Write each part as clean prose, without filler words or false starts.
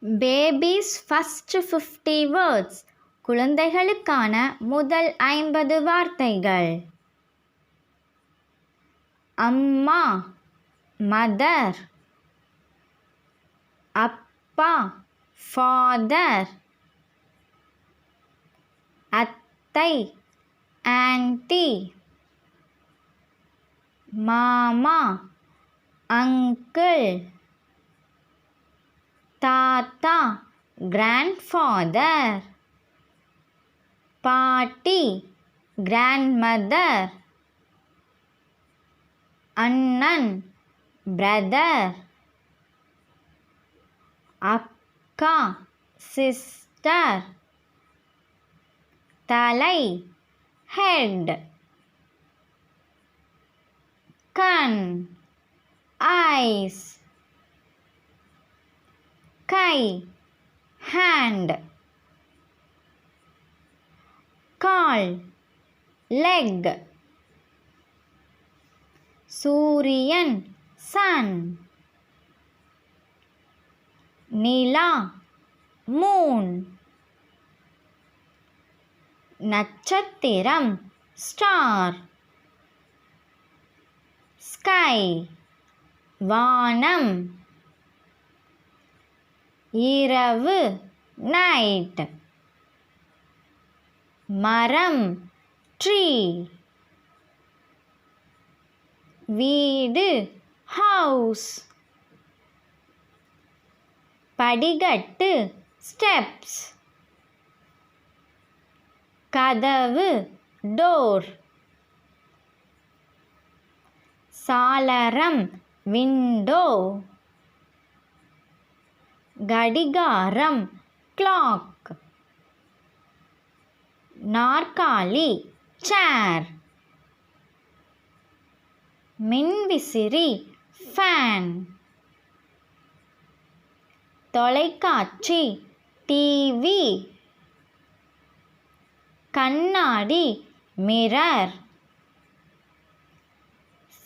Baby's first 50 words. குழந்தைகளுக்கான முதல் 50 வார்த்தைகள். அம்மா, மதர். அப்பா, ஃபாதர். அத்தை, ஆன்ட்டி. மாமா, அங்கிள். தாத்தா, grandfather. பாட்டி, grandmother. அண்ணன், brother. அக்கா, sister. தலை, head. கண், eyes. கை, hand. கால், leg. சூரியன், sun. நிலா, moon. நட்சத்திரம், star. sky, வானம். இரவு, night. மரம், tree. வீடு, house. படிக்கட்டு, steps. கதவு, door. சாளரம், window. கடிகாரம், clock. நாற்காலி, chair. மின்விசிறி, fan. தொலைக்காட்சி, TV. கண்ணாடி, mirror.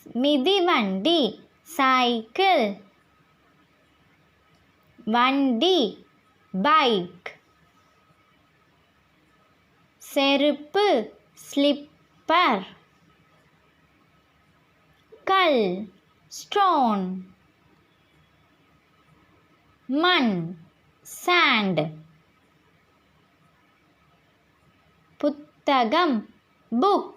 மிதிவண்டி, cycle. வண்டி, bike. செருப்பு, slipper. கல், stone. மண், sand. புத்தகம், book.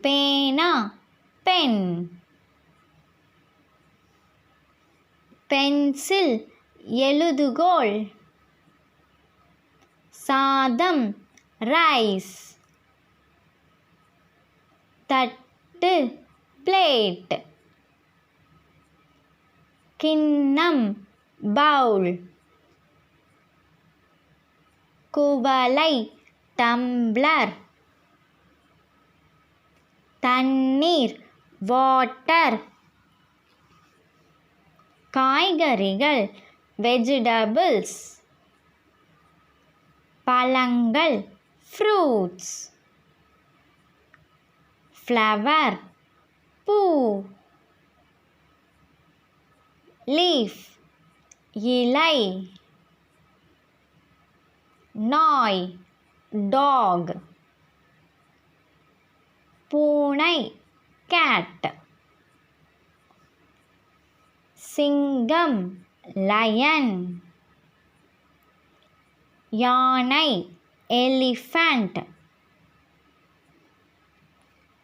பேனா, pen. பென்சில், எழுதுகோல். சாதம், ரைஸ். தட்டு, plate. கிண்ணம், bowl. குவளை, tumbler. தண்ணீர், water. காய்கறிகள், vegetables. பழங்கள், fruits. flower, பூ. leaf, இலை. நாய், dog. பூனை, cat. சிங்கம், lion. யானை, elephant.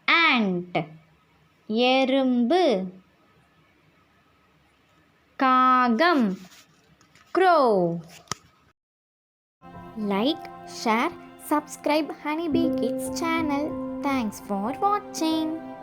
ant, எறும்பு. காகம், crow. Like, share, subscribe Hanibee Kids channel. Thanks for watching.